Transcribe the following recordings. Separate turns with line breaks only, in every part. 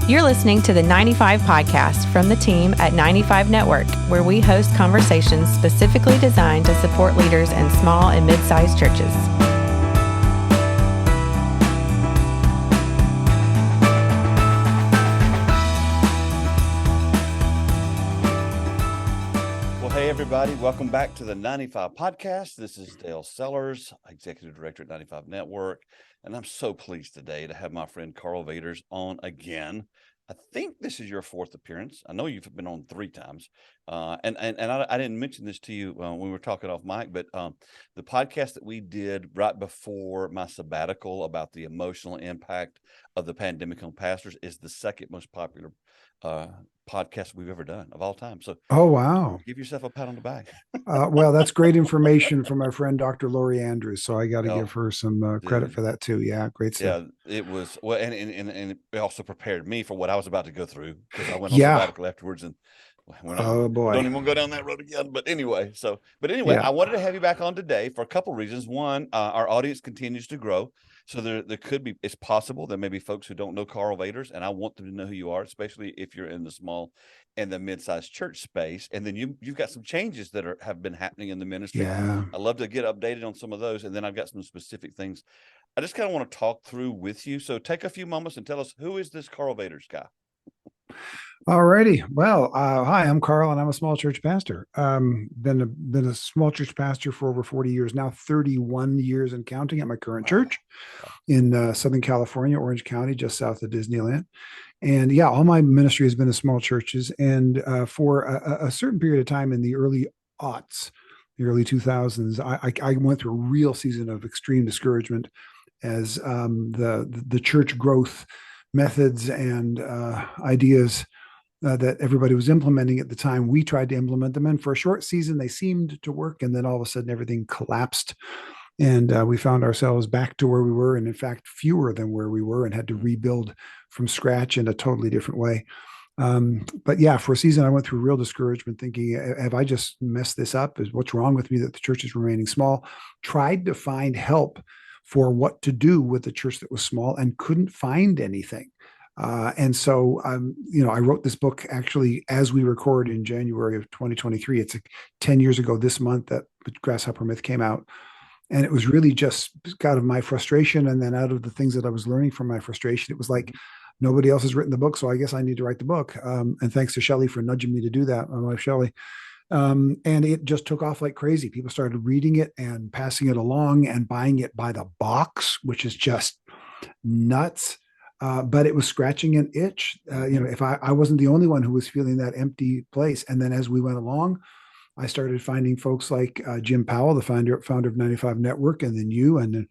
You're listening to the 95 Podcast from the team at 95 Network, where we host conversations specifically designed to support leaders in small and mid-sized churches.
Well, hey, everybody. Welcome back to the 95 Podcast. This is Dale Sellers, Executive Director at 95 Network. And I'm so pleased today to have my friend Karl Vaters on again. I think this is your fourth appearance. I know you've been on 3 times. And I didn't mention this to you when we were talking off mic, but the podcast that we did right before my sabbatical about the emotional impact of the pandemic on pastors is the second most popular podcast we've ever done of all time. So,
oh, wow.
Give yourself a pat on the back.
Well, that's great information from my friend, Dr. Lori Andrews. So I got to give her some credit for that too. Yeah. Great stuff.
Yeah, it was. Well, and it also prepared me for what I was about to go through because I went on sabbatical afterwards and
oh boy,
don't even want to go down that road again. But anyway, I wanted to have you back on today for a couple of reasons. One, our audience continues to grow. So there could be, it's possible there may be folks who don't know Karl Vaters, and I want them to know who you are, especially if you're in the small and the mid-sized church space. And then you've got some changes that have been happening in the ministry.
Yeah.
I love to get updated on some of those. And then I've got some specific things I just kind of want to talk through with you. So take a few moments and tell us, who is this Karl Vaters guy?
All righty. Well, hi, I'm Karl, and I'm a small church pastor. Been a small church pastor for over 40 years now, 31 years and counting at my current church in Southern California, Orange County, just south of Disneyland. And yeah, all my ministry has been in small churches. And for a certain period of time in the early aughts, the early 2000s, I went through a real season of extreme discouragement as the church growth methods and ideas that everybody was implementing at the time, we tried to implement them. And for a short season, they seemed to work. And then all of a sudden, everything collapsed. And we found ourselves back to where we were, and in fact, fewer than where we were, and had to rebuild from scratch in a totally different way. But yeah, for a season, I went through real discouragement, thinking, have I just messed this up? What's wrong with me that the church is remaining small? Tried to find help for what to do with the church that was small and couldn't find anything. And so, I wrote this book actually as we record in January of 2023. It's 10 years ago this month that Grasshopper Myth came out. And it was really just out of my frustration. And then out of the things that I was learning from my frustration, it was like, nobody else has written the book, so I guess I need to write the book. And thanks to Shelley for nudging me to do that, my wife Shelley. And it just took off like crazy. People started reading it and passing it along and buying it by the box, which is just nuts. But it was scratching an itch. If I wasn't the only one who was feeling that empty place. And then as we went along, I started finding folks like Jim Powell, the founder of 95 Network, and then you, and then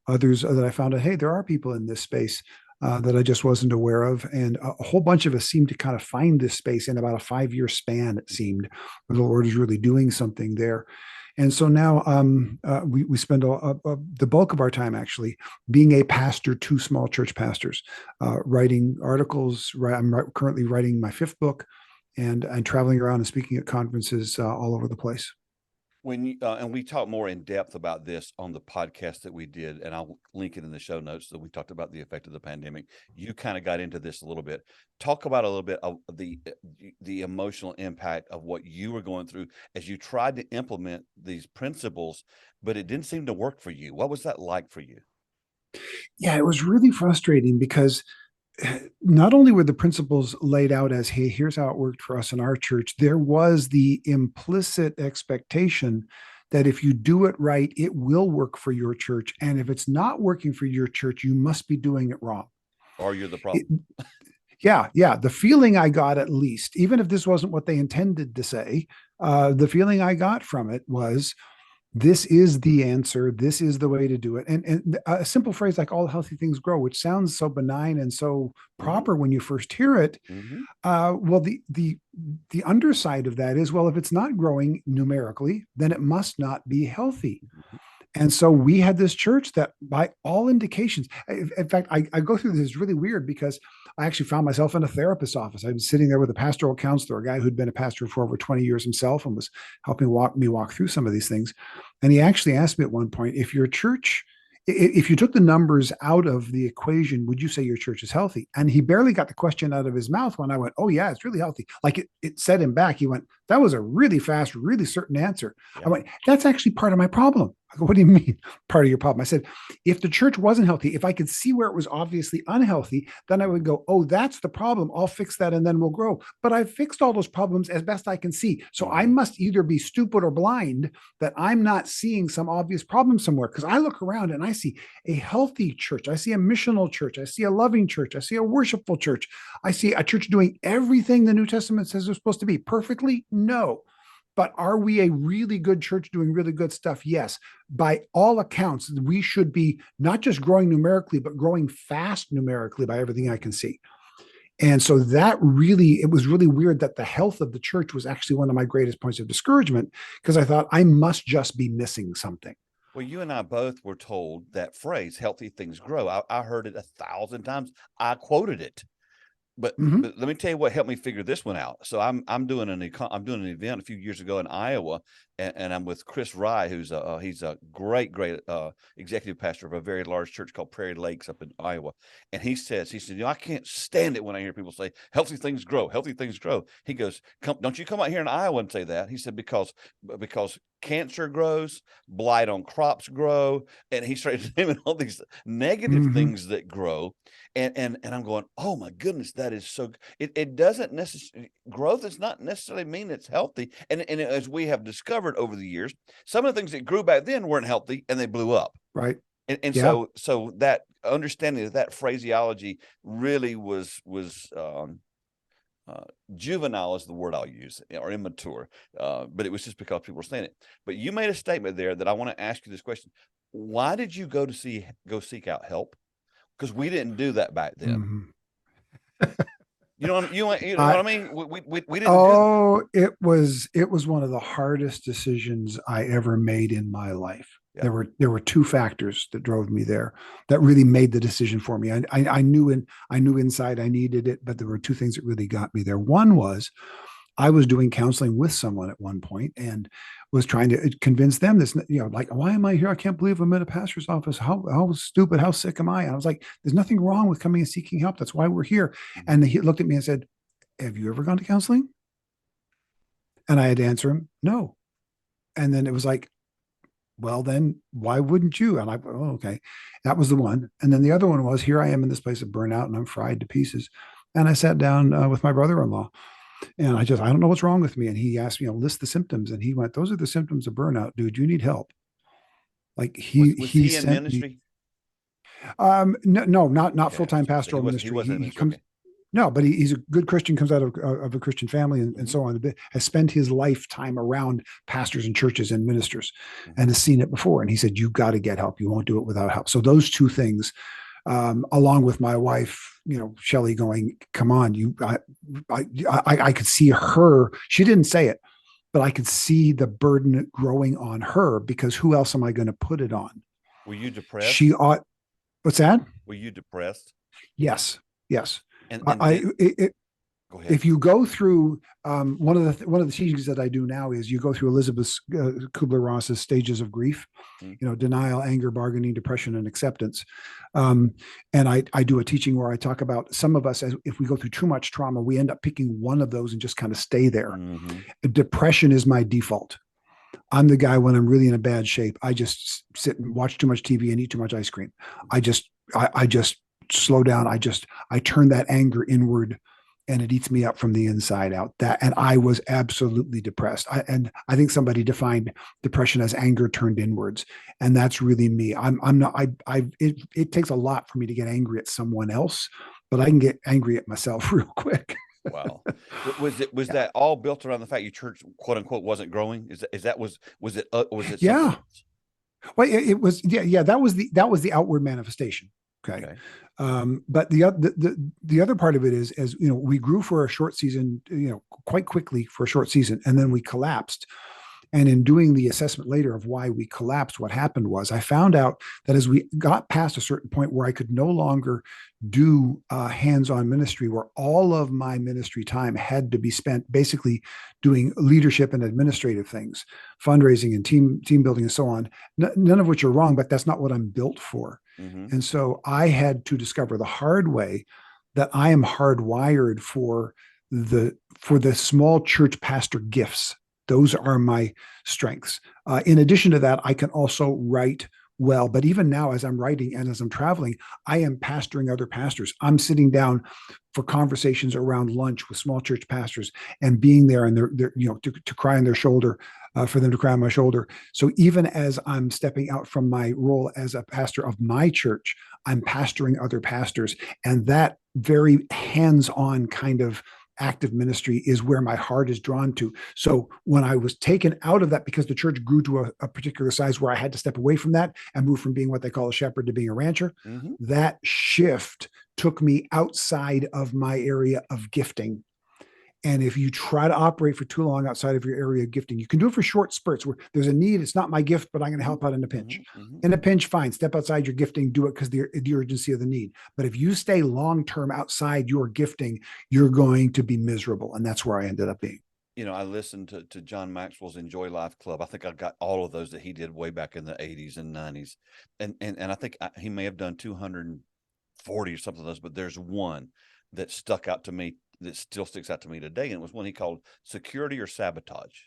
others that I found out, hey, there are people in this space that I just wasn't aware of. And a whole bunch of us seemed to kind of find this space in about a 5-year span, it seemed, where the Lord is really doing something there. And so now we spend the bulk of our time actually being a pastor to small church pastors, writing articles. I'm currently writing my 5th book, and traveling around and speaking at conferences all over the place.
And we talk more in depth about this on the podcast that we did, and I'll link it in the show notes. So we talked about the effect of the pandemic. You kind of got into this a little bit. Talk about a little bit of the emotional impact of what you were going through as you tried to implement these principles, but it didn't seem to work for you. What was that like for you?
Yeah, it was really frustrating because not only were the principles laid out as, hey, here's how it worked for us in our church, there was the implicit expectation that if you do it right, it will work for your church. And if it's not working for your church, you must be doing it wrong.
Or you're the problem.
Yeah. The feeling I got, at least, even if this wasn't what they intended to say, the feeling I got from it was, this is the answer. This is the way to do it. And a simple phrase like all healthy things grow, which sounds so benign and so proper when you first hear it. Well, the underside of that is, well, if it's not growing numerically, then it must not be healthy. And so we had this church that, by all indications, in fact, I go through this, it's really weird because I actually found myself in a therapist's office. I was sitting there with a pastoral counselor, a guy who'd been a pastor for over 20 years himself and was helping me walk through some of these things. And he actually asked me at one point, if your church if you took the numbers out of the equation, would you say your church is healthy? And he barely got the question out of his mouth when I went, oh yeah, it's really healthy. Like it set him back. He went, that was a really fast, really certain answer.
Yeah.
I went, that's actually part of my problem. I go, what do you mean part of your problem? I said, if the church wasn't healthy, if I could see where it was obviously unhealthy, then I would go, oh, that's the problem. I'll fix that and then we'll grow. But I've fixed all those problems as best I can see. So I must either be stupid or blind that I'm not seeing some obvious problem somewhere. Because I look around and I see a healthy church. I see a missional church. I see a loving church. I see a worshipful church. I see a church doing everything the New Testament says they're supposed to be. Perfectly? No. But are we a really good church doing really good stuff? Yes. By all accounts, we should be not just growing numerically, but growing fast numerically by everything I can see. And so it was really weird that the health of the church was actually one of my greatest points of discouragement, because I thought I must just be missing something.
Well, you and I both were told that phrase, healthy things grow. I heard it 1,000 times. I quoted it. But let me tell you what helped me figure this one out. So I'm doing an event a few years ago in Iowa, and I'm with Chris Rye, who's he's a great executive pastor of a very large church called Prairie Lakes up in Iowa. And he said, I can't stand it when I hear people say healthy things grow, healthy things grow. He goes, don't you come out here in Iowa and say that. He said, because cancer grows, blight on crops grow, and he started naming all these negative things that grow. And I'm going, oh my goodness, that is so. It doesn't necessarily, growth does not necessarily mean it's healthy. And as we have discovered over the years, some of the things that grew back then weren't healthy and they blew up.
Right.
And so that understanding that phraseology really was juvenile is the word I'll use, or immature. But it was just because people were saying it. But you made a statement there that I want to ask you this question: why did you go seek out help? Because we didn't do that back then. You know what I mean? We didn't.
Oh, it was one of the hardest decisions I ever made in my life. Yeah. There were two factors that drove me there that really made the decision for me. I knew inside I needed it, but there were two things that really got me there. One was I was doing counseling with someone at one point and was trying to convince them this, like, why am I here? I can't believe I'm in a pastor's office. How stupid, how sick am I? And I was like, there's nothing wrong with coming and seeking help. That's why we're here. And he looked at me and said, have you ever gone to counseling? And I had to answer him, no. And then it was like, well, then why wouldn't you? And okay, that was the one. And then the other one was, here I am in this place of burnout and I'm fried to pieces. And I sat down with my brother-in-law. And I don't know what's wrong with me. And he asked me, list the symptoms. And he went, those are the symptoms of burnout, dude. You need help. Like he
in ministry?
No, not full-time pastoral ministry. He comes, no, but he's a good Christian, comes out of a Christian family and so on. Has spent his lifetime around pastors and churches and ministers and has seen it before. And he said, you got to get help. You won't do it without help. So those two things, along with my wife, Shelley, going, come on, I could see her. She didn't say it, but I could see the burden growing on her, because who else am I going to put it on?
Were you depressed?
What's that?
Were you depressed?
Yes. And
go ahead.
If you go through one of the teachings that I do now is you go through Elizabeth Kubler-Ross's stages of grief, denial, anger, bargaining, depression, and acceptance. And I do a teaching where I talk about some of us, if we go through too much trauma, we end up picking one of those and just kind of stay there. Depression is my default. I'm the guy, when I'm really in a bad shape, I just sit and watch too much TV and eat too much ice cream. I just slow down. I turn that anger inward, and it eats me up from the inside out. And I was absolutely depressed. I think somebody defined depression as anger turned inwards. And that's really me. It takes a lot for me to get angry at someone else, but I can get angry at myself real quick.
Wow. Was that all built around the fact your church, quote unquote, wasn't growing? Was it?
Yeah. Well, it was. Yeah. That was the outward manifestation. Okay. But the other part of it is, as we grew for a short season, quite quickly for a short season, and then we collapsed. And in doing the assessment later of why we collapsed, what happened was I found out that as we got past a certain point where I could no longer do hands-on ministry, where all of my ministry time had to be spent basically doing leadership and administrative things, fundraising and team building and so on, none of which are wrong, but that's not what I'm built for.
Mm-hmm.
And so I had to discover the hard way that I am hardwired for the small church pastor gifts. Those are my strengths. In addition to that, I can also write well. But even now, as I'm writing and as I'm traveling, I am pastoring other pastors. I'm sitting down for conversations around lunch with small church pastors and being there, and they're to cry on their shoulder, for them to cry on my shoulder. So even as I'm stepping out from my role as a pastor of my church, I'm pastoring other pastors, and that very hands-on kind of active ministry is where my heart is drawn to. So when I was taken out of that because the church grew to a particular size where I had to step away from that and move from being what they call a shepherd to being a rancher,
Mm-hmm.
that shift took me outside of my area of gifting. And if you try to operate for too long outside of your area of gifting, you can do it for short spurts where there's a need. It's not my gift, but I'm going to help out in a pinch.
Mm-hmm.
In a pinch, fine. Step outside your gifting, do it because the urgency of the need. But if you stay long-term outside your gifting, you're going to be miserable. And that's where I ended up being.
I listened to John Maxwell's Enjoy Life Club. I think I got all of those that he did way back in the 80s and 90s. And I think he may have done 240 or something of those, but there's one that stuck out to me that still sticks out to me today. And it was one he called Security or Sabotage.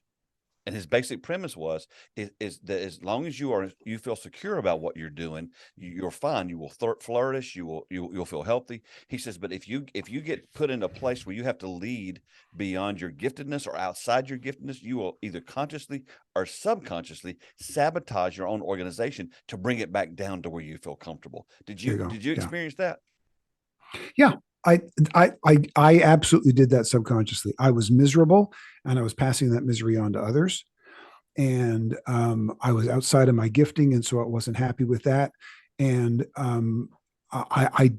And his basic premise was is that as long as you feel secure about what you're doing, you're fine. You will flourish. You'll feel healthy. He says, but if you get put in a place where you have to lead beyond your giftedness or outside your giftedness, you will either consciously or subconsciously sabotage your own organization to bring it back down to where you feel comfortable. Did you experience that?
Yeah. I absolutely did that subconsciously. I was miserable and I was passing that misery on to others. And I was outside of my gifting. And so I wasn't happy with that. And I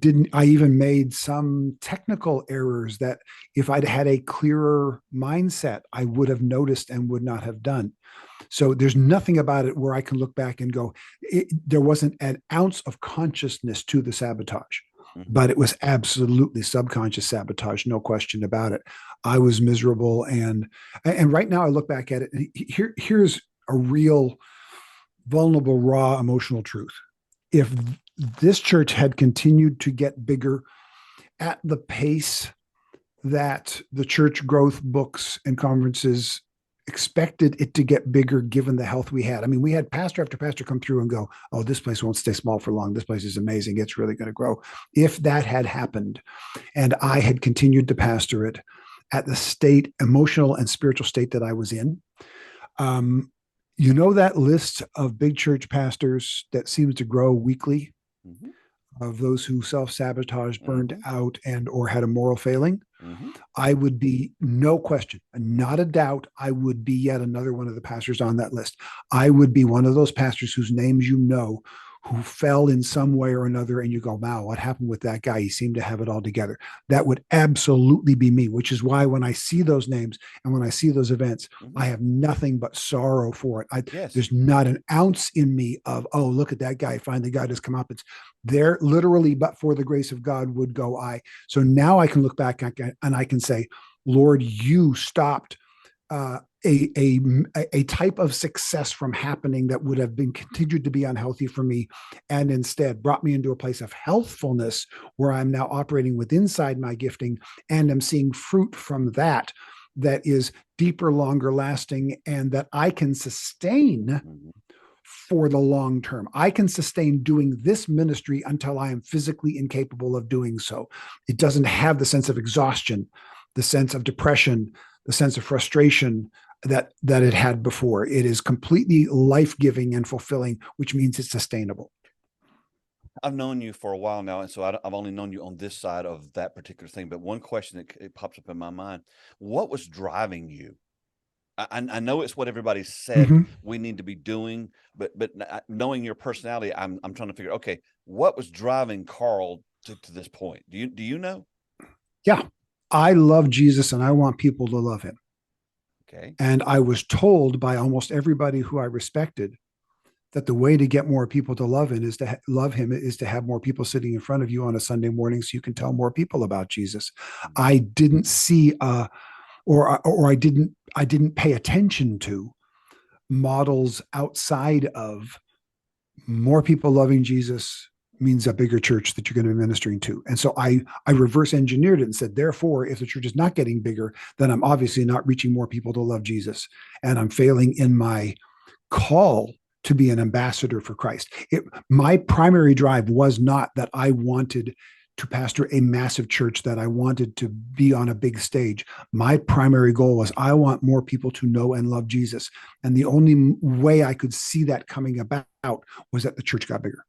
even made some technical errors that if I'd had a clearer mindset, I would have noticed and would not have done. So there's nothing about it where I can look back and go, there wasn't an ounce of consciousness to the sabotage. But it was absolutely subconscious sabotage, no question about it. I was miserable, and right now I look back at it, and here's a real vulnerable, raw, emotional truth. If this church had continued to get bigger at the pace that the church growth books and conferences expected it to get bigger given the health we had. I mean, we had pastor after pastor come through and go, oh, this place won't stay small for long. This place is amazing. It's really going to grow. If that had happened and I had continued to pastor it at the state, emotional and spiritual state that I was in, that list of big church pastors that seems to grow weekly, mm-hmm. of those who self-sabotaged, burned mm-hmm. out, and or had a moral failing, mm-hmm. I would be, no question, not a doubt, I would be yet another one of the pastors on that list. I would be one of those pastors whose names who fell in some way or another, and you go, wow, what happened with that guy? He seemed to have it all together. That would absolutely be me, which is why when I see those names and when I see those events, mm-hmm. I have nothing but sorrow for it. Yes. There's not an ounce in me of, oh, look at that guy, finally God has come up. It's there literally, but for the grace of God would go I. So now I can look back and I can say, Lord, you stopped a type of success from happening that would have been continued to be unhealthy for me, and instead brought me into a place of healthfulness where I'm now operating with inside my gifting, and I'm seeing fruit from that is deeper, longer lasting, and that I can sustain for the long term. I can sustain doing this ministry until I am physically incapable of doing so. It doesn't have the sense of exhaustion, the sense of depression, the sense of frustration that it had before. It is completely life-giving and fulfilling, which means it's sustainable.
I've known you for a while now, and so I've only known you on this side of that particular thing. But one question that it pops up in my mind: what was driving you? I know it's what everybody said mm-hmm. we need to be doing, but knowing your personality, I'm trying to figure, okay, what was driving Karl to this point? Do you know?
Yeah, I love Jesus, and I want people to love him.
Okay.
And I was told by almost everybody who I respected that the way to get more people to love him is to have more people sitting in front of you on a Sunday morning so you can tell more people about Jesus. I didn't see or I didn't pay attention to models outside of more people loving Jesus means a bigger church that you're going to be ministering to. And so I reverse engineered it and said, therefore, if the church is not getting bigger, then I'm obviously not reaching more people to love Jesus. And I'm failing in my call to be an ambassador for Christ. My primary drive was not that I wanted to pastor a massive church, that I wanted to be on a big stage. My primary goal was I want more people to know and love Jesus. And the only way I could see that coming about was that the church got bigger.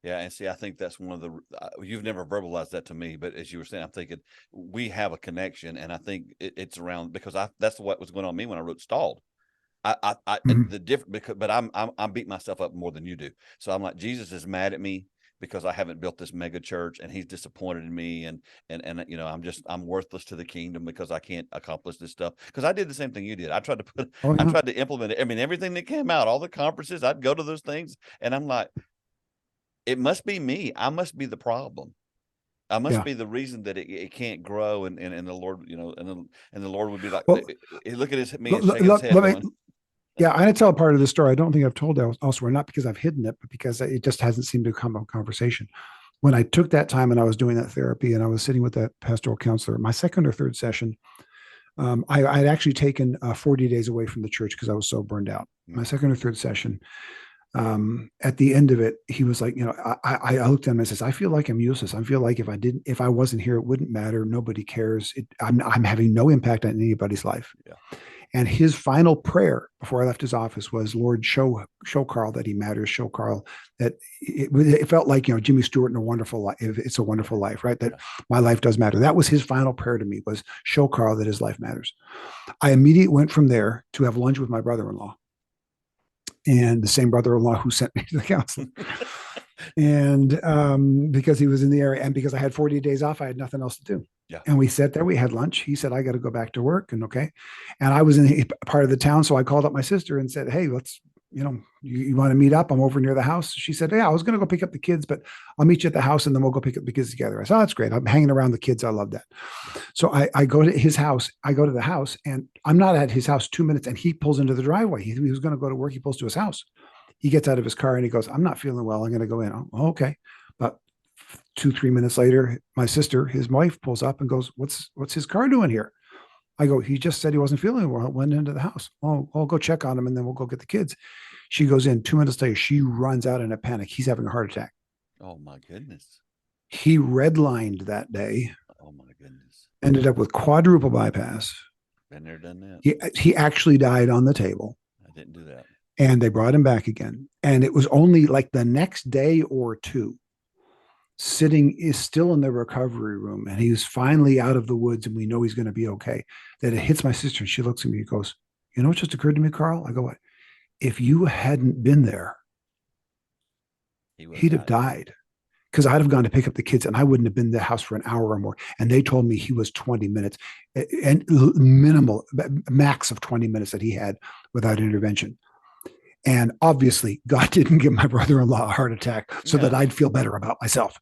Yeah. And see, I think that's one of the, you've never verbalized that to me, but as you were saying, I'm thinking we have a connection, and I think it's around, because that's what was going on with me when I wrote Stalled. The different, because, but I'm beating myself up more than you do. So I'm like, Jesus is mad at me because I haven't built this mega church, and he's disappointed in me. And I'm worthless to the kingdom because I can't accomplish this stuff. Cause I did the same thing you did. I tried to implement it. I mean, everything that came out, all the conferences, I'd go to those things, and I'm like, it must be me. I must be the problem. I must be the reason that it can't grow. And the Lord, and the Lord would be like, look at me and shake his head going,
yeah, I'm going to tell a part of the story I don't think I've told elsewhere, not because I've hidden it, but because it just hasn't seemed to come up conversation. When I took that time and I was doing that therapy and I was sitting with that pastoral counselor, my second or third session, I had actually taken 40 days away from the church because I was so burned out. My second or third session, at the end of it, he was like, I looked at him and says, I feel like I'm useless. I feel like if I wasn't here, it wouldn't matter. Nobody cares. I'm having no impact on anybody's life. Yeah. And his final prayer before I left his office was, Lord, show Karl that he matters. Show Karl that it felt like, Jimmy Stewart in A Wonderful Life. It's a Wonderful Life, right? That my life does matter. That was his final prayer to me, was show Karl that his life matters. I immediately went from there to have lunch with my brother-in-law, and the same brother-in-law who sent me to the counseling. And because he was in the area, and because I had 40 days off, I had nothing else to do. Yeah. And we sat there, we had lunch. He said, I got to go back to work. And okay. And I was in part of the town. So I called up my sister and said, hey, let's, you want to meet up? I'm over near the house. She said, yeah, I was going to go pick up the kids, but I'll meet you at the house and then we'll go pick up the kids together. I said, oh, that's great. I'm hanging around the kids. I love that. So I go to his house. I go to the house, and I'm not at his house 2 minutes, and he pulls into the driveway. He was going to go to work. He pulls to his house. He gets out of his car and he goes, I'm not feeling well. I'm going to go in. Oh, okay. But 2-3 minutes later, my sister, his wife, pulls up and goes, what's his car doing here? I go, he just said he wasn't feeling well. Went into the house. Oh, I'll go check on him and then we'll go get the kids. She goes in. 2 minutes later, she runs out in a panic. He's having a heart attack.
Oh my goodness.
He redlined that day.
Oh my goodness.
Ended up with quadruple bypass.
Been there, done that.
He actually died on the table.
I didn't do that.
And they brought him back again. And it was only like the next day or two, is still in the recovery room, and he's finally out of the woods, and we know he's going to be okay, that it hits my sister, and she looks at me and goes, you know what just occurred to me, Karl? I go, what? If you hadn't been there, he'd have died, because I'd have gone to pick up the kids and I wouldn't have been in the house for an hour or more. And they told me he was 20 minutes and minimal, max of 20 minutes that he had without intervention. And obviously, God didn't give my brother-in-law a heart attack so that I'd feel better about myself.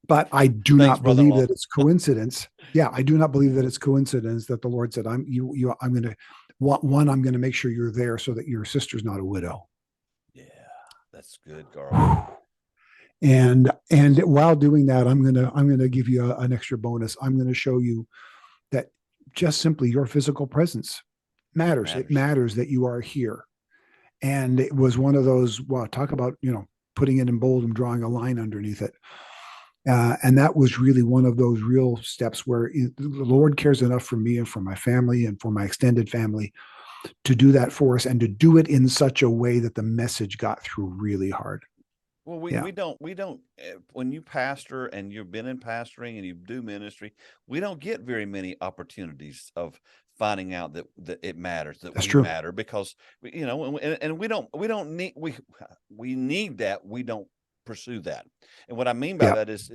But I do not believe that it's coincidence. Yeah, I do not believe that it's coincidence that the Lord said, I'm going to make sure you're there so that your sister's not a widow.
Yeah, that's good, Karl.
And while doing that, I'm going to give you an extra bonus. I'm going to show you that just simply your physical presence matters. It matters that you are here. And it was one of those, talk about, putting it in bold and drawing a line underneath it. And that was really one of those real steps where the Lord cares enough for me and for my family and for my extended family to do that for us, and to do it in such a way that the message got through really hard.
Well, we don't, when you pastor and you've been in pastoring and you do ministry, we don't get very many opportunities of finding out that it matters, that we matter, because, and we need that. We don't pursue that. And what I mean by
Yeah.
that is,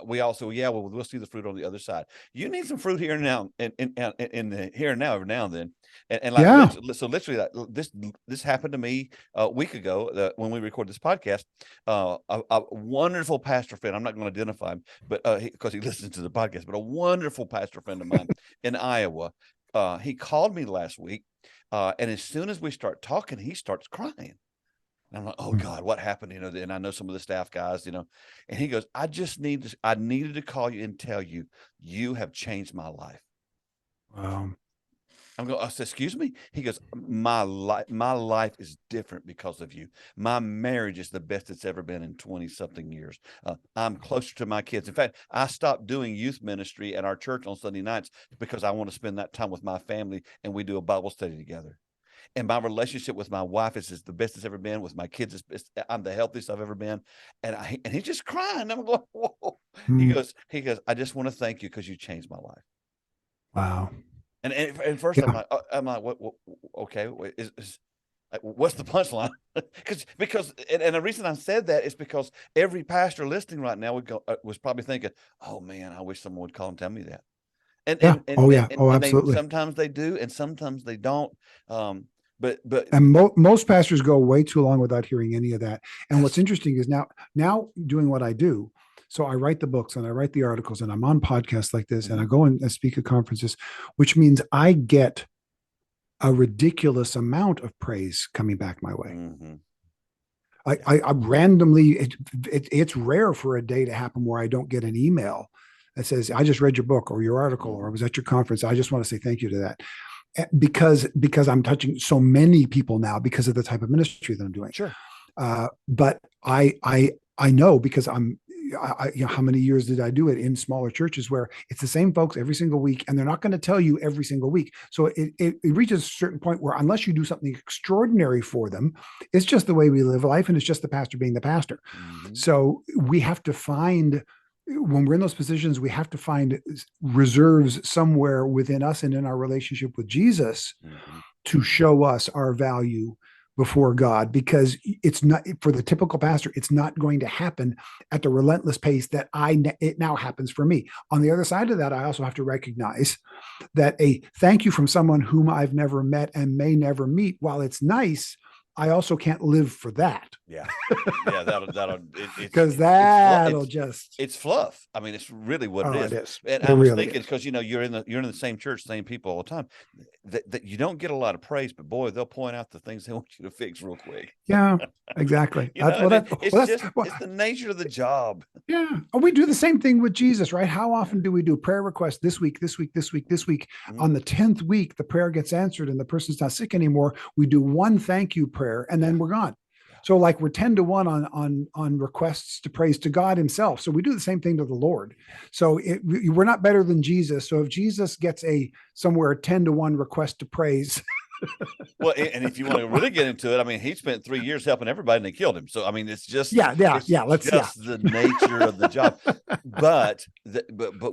we also, we'll see the fruit on the other side. You need some fruit here and now, in the here and now, every now and then. And like,
Yeah.
so literally, like, this happened to me a week ago when we recorded this podcast. A wonderful pastor friend, I'm not going to identify him, but because he listens to the podcast, but a wonderful pastor friend of mine in Iowa, he called me last week, and as soon as we start talking, he starts crying. And I'm like, oh God, what happened? And I know some of the staff guys, and he goes, I needed to call you and tell you, you have changed my life.
Wow.
I said, excuse me? He goes, my life is different because of you. My marriage is the best it's ever been in 20 something years. I'm closer to my kids. In fact, I stopped doing youth ministry at our church on Sunday nights because I want to spend that time with my family, and we do a Bible study together. And my relationship with my wife is the best it's ever been. With my kids, I'm the healthiest I've ever been. And he's just crying. I'm going, whoa. He goes, I just want to thank you because you changed my life.
Wow.
And first, yeah. I'm like, what? Okay, what's the punchline? because the reason I said that is because every pastor listening right now was probably thinking, oh man, I wish someone would call and tell me that. Absolutely. Sometimes they do, and sometimes they don't. But
most pastors go way too long without hearing any of that. And what's interesting is now doing what I do. So I write the books and I write the articles and I'm on podcasts like this, and I go and speak at conferences, which means I get a ridiculous amount of praise coming back my way.
Mm-hmm.
I randomly, it's rare for a day to happen where I don't get an email that says, I just read your book or your article, or I was at your conference. I just want to say thank you to that. Because I'm touching so many people now because of the type of ministry that I'm doing.
Sure.
But I know, because how many years did I do it in smaller churches where it's the same folks every single week, and they're not going to tell you every single week. So it reaches a certain point where unless you do something extraordinary for them, it's just the way we live life, and it's just the pastor being the pastor. Mm-hmm. So we have to find, when we're in those positions, we have to find reserves somewhere within us and in our relationship with Jesus to show us our value before God, because it's not, for the typical pastor, it's not going to happen at the relentless pace that it now happens for me. On the other side of that, I also have to recognize that a thank you from someone whom I've never met and may never meet, while it's nice, I also can't live for that.
Yeah. That'll
because
it's fluff. I mean, it's really what it is.
It is.
And I was thinking, because you're in the same church, same people all the time, that you don't get a lot of praise, but boy, they'll point out the things they want you to fix real quick.
Yeah, exactly.
It's the nature of the job.
Yeah. We do the same thing with Jesus, right? How often do we do prayer requests this week? Mm-hmm. On the 10th week, the prayer gets answered and the person's not sick anymore. We do one thank you prayer and then we're gone. So like we're 10-1 on requests to praise to God himself. So we do the same thing to the Lord. So we're not better than Jesus. So if Jesus gets somewhere 10-1 request to praise.
Well, and if you want to really get into it, I mean, he spent 3 years helping everybody and they killed him. So, I mean, it's just the nature of the job, but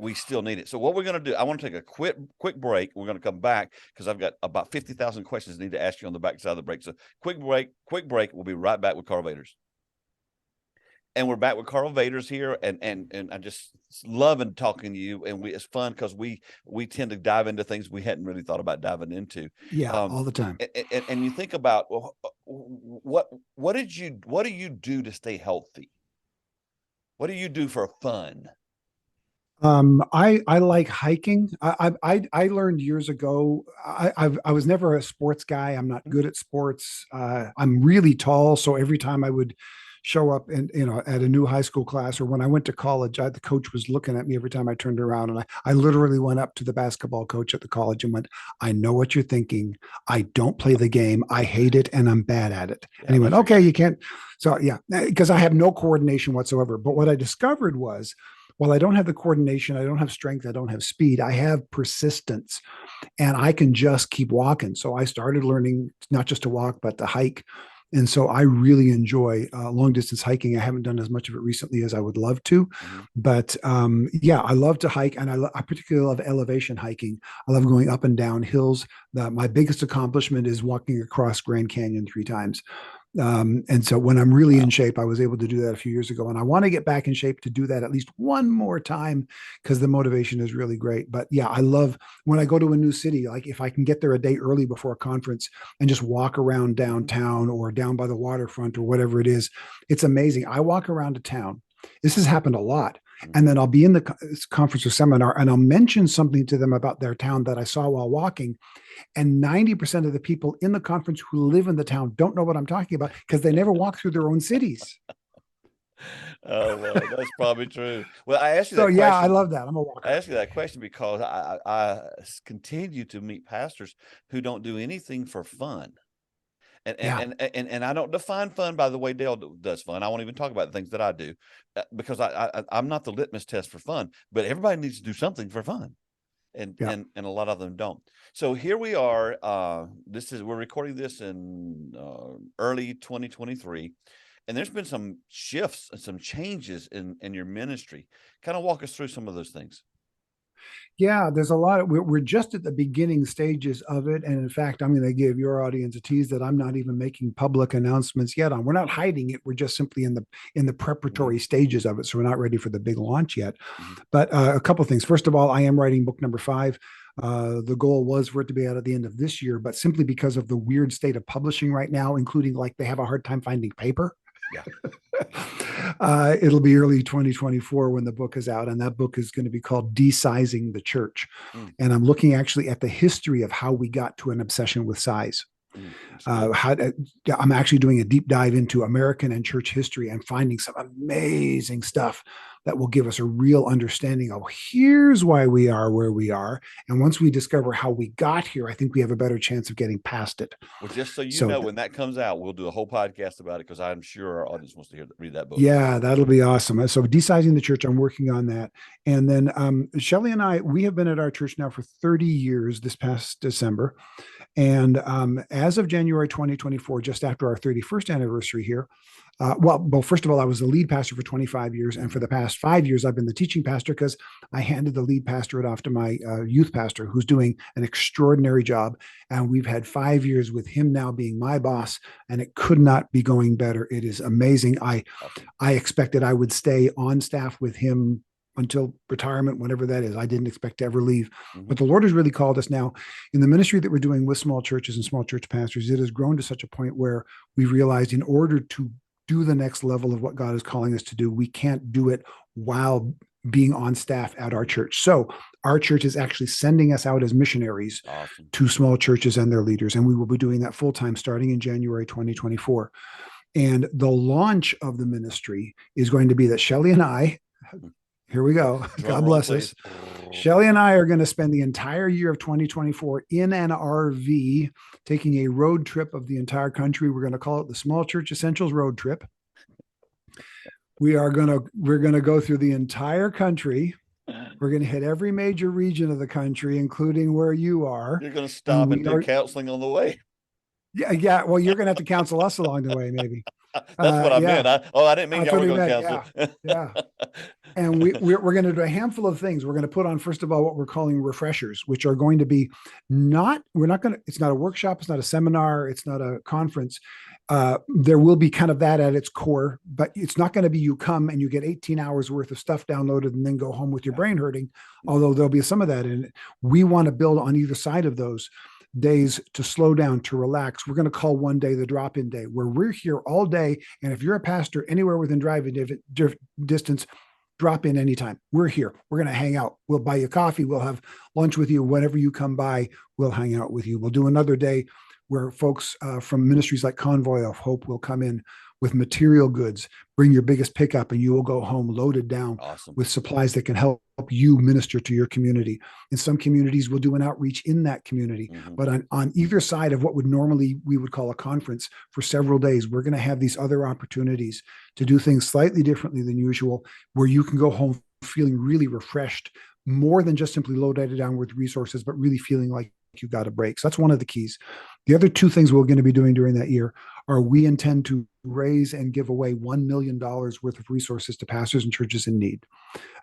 we still need it. So what we're going to do, I want to take a quick break. We're going to come back because I've got about 50,000 questions I need to ask you on the backside of the break. So quick break. We'll be right back with Karl Vaters. And we're back with Karl Vaters here, and I just loving talking to you. And it's fun because we tend to dive into things we hadn't really thought about diving into.
Yeah, all the time.
And you think about, well, what do you do to stay healthy? What do you do for fun?
I like hiking. I learned years ago. I was never a sports guy. I'm not good at sports. I'm really tall, so every time I would show up and at a new high school class, or when I went to college, the coach was looking at me every time I turned around, and I literally went up to the basketball coach at the college and went, I know what you're thinking. I don't play the game. I hate it and I'm bad at it. Yeah, and he went, okay, you can't. So yeah, because I have no coordination whatsoever. But what I discovered was, while I don't have the coordination, I don't have strength, I don't have speed, I have persistence, and I can just keep walking. So I started learning not just to walk, but to hike. And so I really enjoy long distance hiking. I haven't done as much of it recently as I would love to, but I love to hike, and I particularly love elevation hiking. I love going up and down hills. My biggest accomplishment is walking across Grand Canyon 3 times. And so when I'm really in shape, I was able to do that a few years ago. And I want to get back in shape to do that at least one more time because the motivation is really great. But yeah, I love when I go to a new city, like if I can get there a day early before a conference and just walk around downtown or down by the waterfront or whatever it is, it's amazing. I walk around a town. This has happened a lot. And then I'll be in the conference or seminar and I'll mention something to them about their town that I saw while walking. And 90% of the people in the conference who live in the town don't know what I'm talking about because they never walk through their own cities.
Oh, well, that's probably true. Well, I asked you
So
that
yeah,
question.
I love that. I'm a walker.
I asked you that question because I continue to meet pastors who don't do anything for fun. And I don't define fun by the way Dale does fun. I won't even talk about the things that I do because I'm not the litmus test for fun, but everybody needs to do something for fun. And a lot of them don't. So here we are. We're recording this in early 2023, and there's been some shifts and some changes in your ministry. Kind of walk us through some of those things.
Yeah, there's a lot of, we're just at the beginning stages of it. And in fact, I'm going to give your audience a tease that I'm not even making public announcements yet on. We're not hiding it. We're just simply in the preparatory stages of it. So we're not ready for the big launch yet. But a couple of things. First of all, I am writing book number 5. The goal was for it to be out at the end of this year, but simply because of the weird state of publishing right now, including like they have a hard time finding paper. It'll be early 2024 when the book is out, and that book is going to be called De-Sizing the Church. And I'm looking actually at the history of how we got to an obsession with size. I'm actually doing a deep dive into American and church history and finding some amazing stuff that will give us a real understanding of here's why we are where we are. And once we discover how we got here, I think we have a better chance of getting past it.
Well, just so you know, when that comes out, we'll do a whole podcast about it because I'm sure our audience wants to read that book.
Yeah, that'll be awesome. So De-Sizing the Church, I'm working on that. And then Shelley and I, we have been at our church now for 30 years this past December. And as of January 2024, just after our 31st anniversary here, well, first of all, I was the lead pastor for 25 years. And for the past 5 years, I've been the teaching pastor because I handed the lead pastorate off to my youth pastor, who's doing an extraordinary job. And we've had 5 years with him now being my boss, and it could not be going better. It is amazing. I expected I would stay on staff with him until retirement, whenever that is. I didn't expect to ever leave. But the Lord has really called us now in the ministry that we're doing with small churches and small church pastors. It has grown to such a point where we realized in order to do the next level of what God is calling us to do, we can't do it while being on staff at our church. So our church is actually sending us out as missionaries to small churches and their leaders. And we will be doing that full time starting in January 2024. And the launch of the ministry is going to be that Shelley and I, here we go. God bless us. Shelley and I are going to spend the entire year of 2024 in an RV, taking a road trip of the entire country. We're going to call it the Small Church Essentials Road Trip. We're going to go through the entire country. We're going to hit every major region of the country, including where you are.
You're going to stop and do counseling on the way.
Yeah. Well, you're going to have to counsel us along the way, maybe.
That's what I meant. I didn't mean y'all were going to counsel.
Yeah. And we're going to do a handful of things. We're going to put on, first of all, what we're calling refreshers, which are going to be it's not a workshop. It's not a seminar. It's not a conference. There will be kind of that at its core, but it's not going to be you come and you get 18 hours worth of stuff downloaded and then go home with your brain hurting, although there'll be some of that in it. We want to build on either side of those days to slow down, to relax. We're going to call one day the drop-in day, where we're here all day. And if you're a pastor anywhere within driving distance, drop in anytime. We're here. We're going to hang out. We'll buy you coffee. We'll have lunch with you. Whenever you come by, we'll hang out with you. We'll do another day where folks from ministries like Convoy of Hope will come in with material goods. Bring your biggest pickup and you will go home loaded down with supplies that can help you minister to your community. In some communities, we'll do an outreach in that community. But on either side of what would normally we would call a conference for several days, we're going to have these other opportunities to do things slightly differently than usual, where you can go home feeling really refreshed, more than just simply loaded down with resources, but really feeling like you got a break. So that's one of the keys. The other two things we're going to be doing during that year are we intend to raise and give away $1 million worth of resources to pastors and churches in need.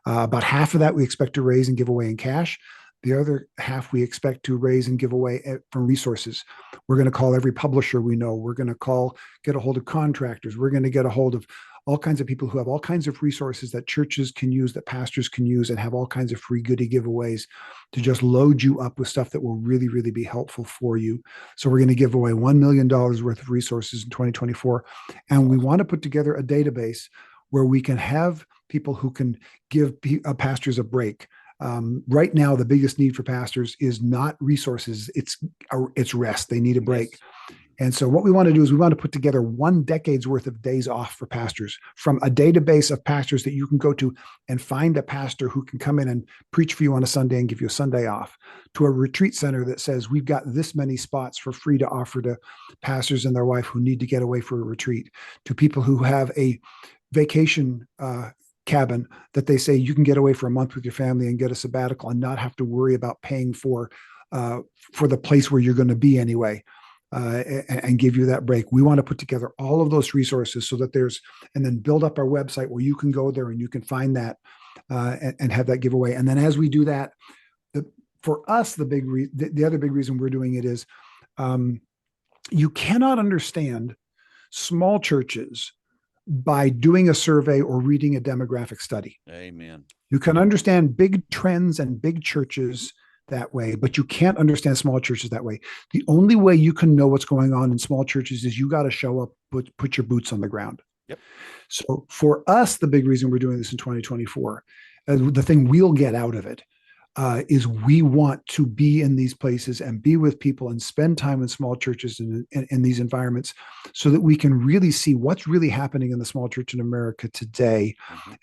About half of that we expect to raise and give away in cash. The other half we expect to raise and give away from resources. We're going to call every publisher we know. We're going to get a hold of contractors. We're going to get a hold of all kinds of people who have all kinds of resources that churches can use, that pastors can use, and have all kinds of free goodie giveaways to just load you up with stuff that will really, really be helpful for you. So we're going to give away $1 million worth of resources in 2024. And we want to put together a database where we can have people who can give pastors a break. Right now, the biggest need for pastors is not resources, it's rest. They need a break.
Yes.
And so what we want to do is we want to put together 1 decade's worth of days off for pastors from a database of pastors that you can go to and find a pastor who can come in and preach for you on a Sunday and give you a Sunday off, to a retreat center that says we've got this many spots for free to offer to pastors and their wife who need to get away for a retreat, to people who have a vacation cabin that they say you can get away for a month with your family and get a sabbatical and not have to worry about paying for the place where you're going to be anyway. And give you that break. We want to put together all of those resources so that and then build up our website where you can go there and you can find that and have that giveaway. And then as we do that, for us, the other big reason we're doing it is you cannot understand small churches by doing a survey or reading a demographic study.
Amen.
You can understand big trends and big churches that way, but you can't understand small churches that way. The only way you can know what's going on in small churches is you got to show up, put your boots on the ground.
Yep.
So for us, the big reason we're doing this in 2024, the thing we'll get out of it is we want to be in these places and be with people and spend time in small churches and in these environments so that we can really see what's really happening in the small church in America today,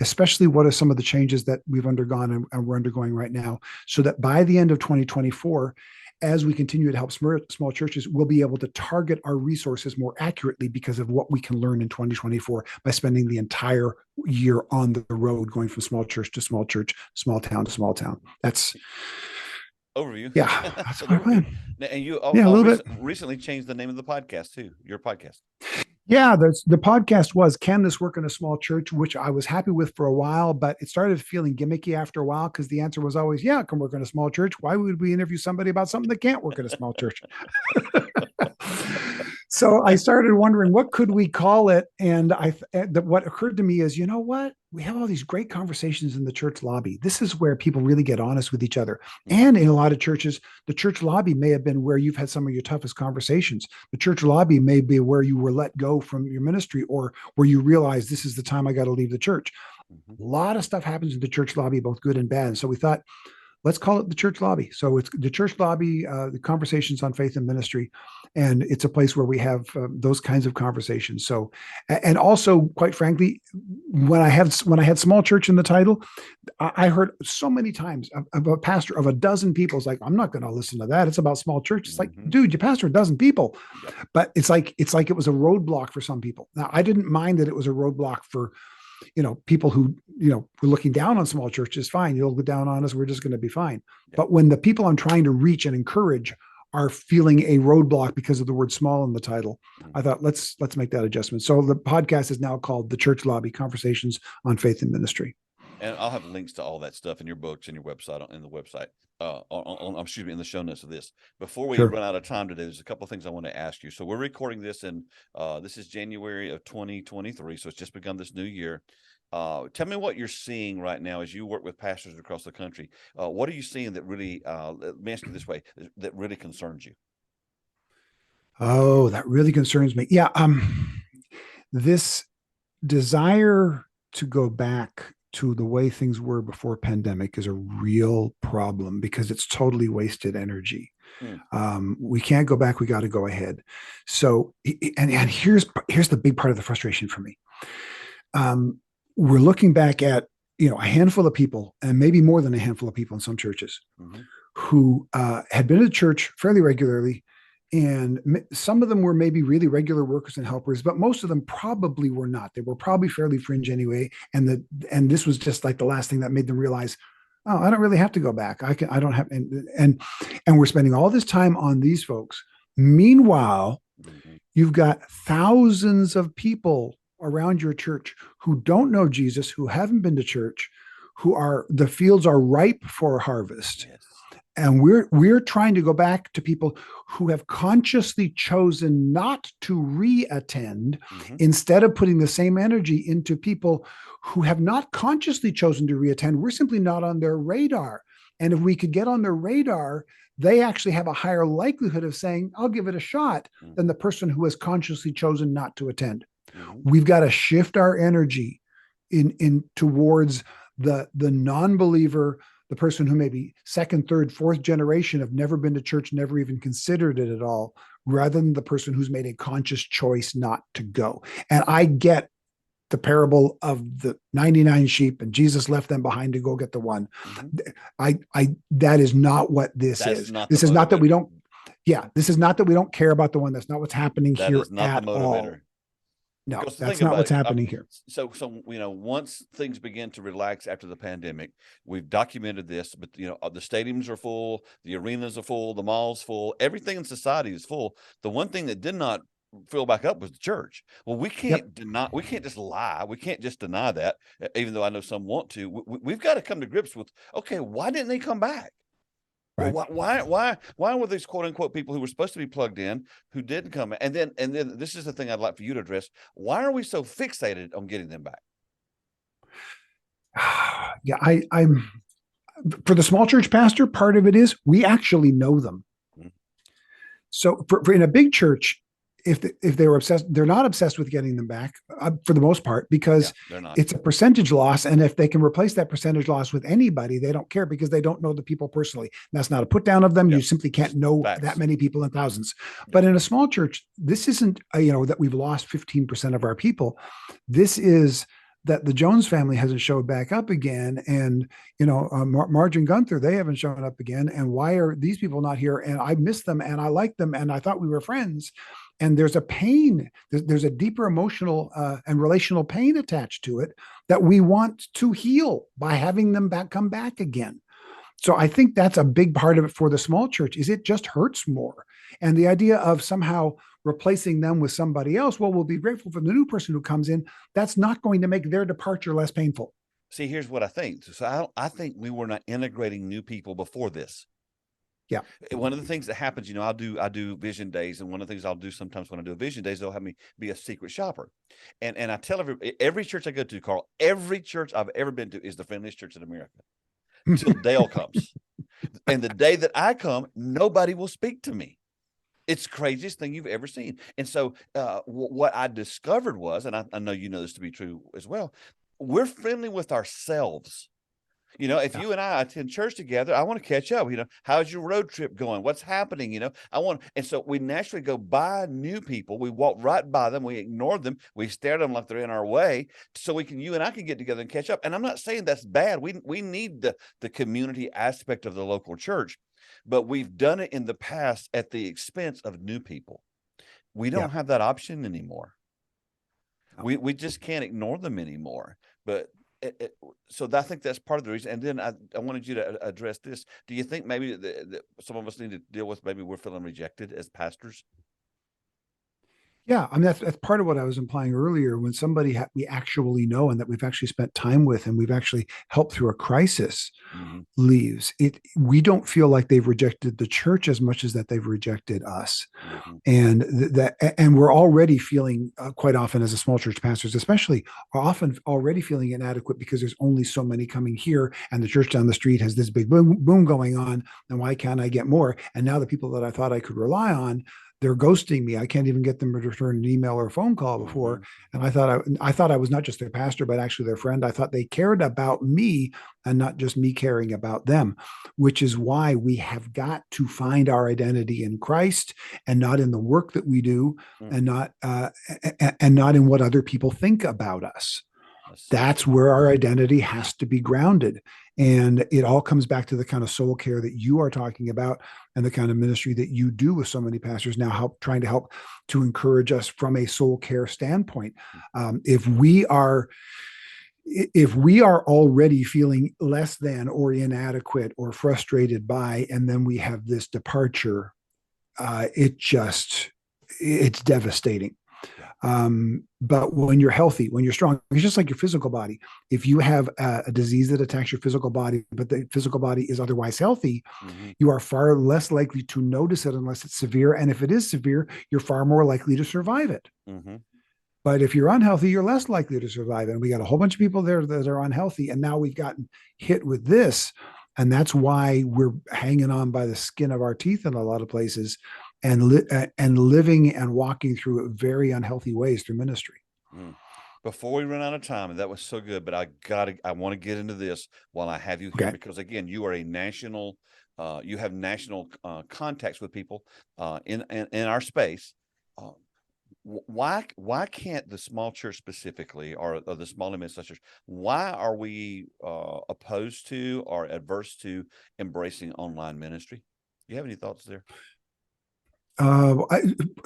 especially what are some of the changes that we've undergone and we're undergoing right now, so that by the end of 2024, as we continue to help small churches, we'll be able to target our resources more accurately because of what we can learn in 2024 by spending the entire year on the road, going from small church to small church, small town to small town. That's
overview.
Yeah, that's my plan.
And you
a little bit
recently changed the name of the podcast too, your podcast.
Yeah, the podcast was Can This Work in a Small Church, which I was happy with for a while, but it started feeling gimmicky after a while because the answer was always, yeah, it can work in a small church. Why would we interview somebody about something that can't work in a small church? So I started wondering, what could we call it? And what occurred to me is, you know what? We have all these great conversations in the church lobby. This is where people really get honest with each other. And in a lot of churches, the church lobby may have been where you've had some of your toughest conversations. The church lobby may be where you were let go from your ministry or where you realize this is the time I got to leave the church. A lot of stuff happens in the church lobby, both good and bad. So we thought, let's call it the church lobby. So it's the church lobby, the conversations on faith and ministry. And it's a place where we have those kinds of conversations. So, and also, quite frankly, when I had small church in the title, I heard so many times of a pastor of a dozen people. It's like, I'm not going to listen to that. It's about small church. It's like, dude, you pastor a dozen people. But it's like it was a roadblock for some people. Now, I didn't mind that it was a roadblock for people who, were looking down on small churches. Fine. You'll go down on us. We're just going to be fine. Yeah. But when the people I'm trying to reach and encourage are feeling a roadblock because of the word small in the title, I thought, let's make that adjustment. So the podcast is now called The Church Lobby: Conversations on Faith and Ministry.
And I'll have links to all that stuff in your books and your website, in the website, in the show notes of this. Before we run out of time today, there's a couple of things I want to ask you. So we're recording this this is January of 2023. So it's just begun this new year. Tell me what you're seeing right now as you work with pastors across the country. What are you seeing that really, let me ask you this way, that really concerns you?
Oh, that really concerns me. Yeah. This desire to go back to the way things were before pandemic is a real problem because it's totally wasted energy. We can't go back. We got to go ahead. So, and here's the big part of the frustration for me. We're looking back at, a handful of people, and maybe more than a handful of people in some churches, who had been to church fairly regularly. And some of them were maybe really regular workers and helpers, but most of them probably were not. They were probably fairly fringe anyway. And this was just like the last thing that made them realize, oh, I don't really have to go back. I don't have, and we're spending all this time on these folks. Meanwhile, you've got thousands of people around your church who don't know Jesus, who haven't been to church, the fields are ripe for harvest. Yes. And we're trying to go back to people who have consciously chosen not to re-attend, instead of putting the same energy into people who have not consciously chosen to re-attend. We're simply not on their radar. And if we could get on their radar, they actually have a higher likelihood of saying, I'll give it a shot, than the person who has consciously chosen not to attend. We've got to shift our energy in towards the non-believer, the person who may be second, third, fourth generation, have never been to church, never even considered it at all, rather than the person who's made a conscious choice not to go. And I get the parable of the 99 sheep and Jesus left them behind to go get the one. That is not what this is. This is not that we don't, this is not that we don't care about the one. That's not what's happening here at all. No, that's not what's happening here.
So, once things begin to relax after the pandemic, we've documented this, but the stadiums are full, the arenas are full, the malls full, everything in society is full. The one thing that did not fill back up was the church. Well, we can't deny, we can't just lie. We can't just deny that, even though I know some want to. We've got to come to grips with, okay, why didn't they come back? Right. Why were these quote unquote people who were supposed to be plugged in who didn't come? And then this is the thing I'd like for you to address. Why are we so fixated on getting them back?
I'm for the small church pastor, part of it is we actually know them. So for in a big church, if they were obsessed, they're not obsessed with getting them back for the most part, because it's a percentage loss. And if they can replace that percentage loss with anybody, they don't care, because they don't know the people personally. That's not a put down of them. You simply can't know that many people in thousands. But in a small church, this isn't, that we've lost 15% of our people. This is that the Jones family hasn't showed back up again. And, Marge and Gunther, they haven't shown up again. And why are these people not here? And I miss them and I like them and I thought we were friends. And there's a pain, there's a deeper emotional and relational pain attached to it that we want to heal by having them come back again. So I think that's a big part of it for the small church, is it just hurts more. And the idea of somehow replacing them with somebody else, well, we'll be grateful for the new person who comes in. That's not going to make their departure less painful.
See, here's what I think. So I think we were not integrating new people before this. Yeah. One of the things that happens, I do vision days. And one of the things I'll do sometimes when I do a vision days, they'll have me be a secret shopper. And I tell every church I go to, Carl, every church I've ever been to is the friendliest church in America until Dale comes. And the day that I come, nobody will speak to me. It's the craziest thing you've ever seen. And so what I discovered was, and I know you know this to be true as well, we're friendly with ourselves. If you and I attend church together, I want to catch up. How's your road trip going? What's happening? And so we naturally go by new people. We walk right by them. We ignore them. We stare at them like they're in our way, so you and I can get together and catch up. And I'm not saying that's bad. We need the community aspect of the local church, but we've done it in the past at the expense of new people. We don't have that option anymore. We just can't ignore them anymore. But so I think that's part of the reason. And then I wanted you to address this. Do you think maybe that some of us need to deal with, maybe we're feeling rejected as pastors?
Yeah, I mean, that's part of what I was implying earlier. When somebody we actually know and that we've actually spent time with and we've actually helped through a crisis leaves, we don't feel like they've rejected the church as much as that they've rejected us. And and we're already feeling quite often as a small church pastors, especially, are often already feeling inadequate because there's only so many coming here, and the church down the street has this big boom going on. And why can't I get more? And now the people that I thought I could rely on, they're ghosting me. I can't even get them to return an email or a phone call before. And I thought I was not just their pastor, but actually their friend. I thought they cared about me and not just me caring about them, which is why we have got to find our identity in Christ and not in the work that we do, and not in what other people think about us. That's where our identity has to be grounded. And it all comes back to the kind of soul care that you are talking about and the kind of ministry that you do with so many pastors now, trying to help to encourage us from a soul care standpoint. If we are already feeling less than or inadequate or frustrated by, and then we have this departure, it's devastating. But when you're healthy, when you're strong, it's just like your physical body. If you have a disease that attacks your physical body, but the physical body is otherwise healthy, you are far less likely to notice it unless it's severe. And if it is severe, you're far more likely to survive it. But if you're unhealthy, you're less likely to survive. And we got a whole bunch of people there that are unhealthy. And now we've gotten hit with this. And that's why we're hanging on by the skin of our teeth in a lot of places and living and walking through very unhealthy ways through ministry.
Before we run out of time, and that was so good, but I want to get into this while I have you here, because again, you are a national, you have national contacts with people in our space. Why can't the small church specifically, or the small and mid-sized church, why are we opposed to or adverse to embracing online ministry? Do you have any thoughts there?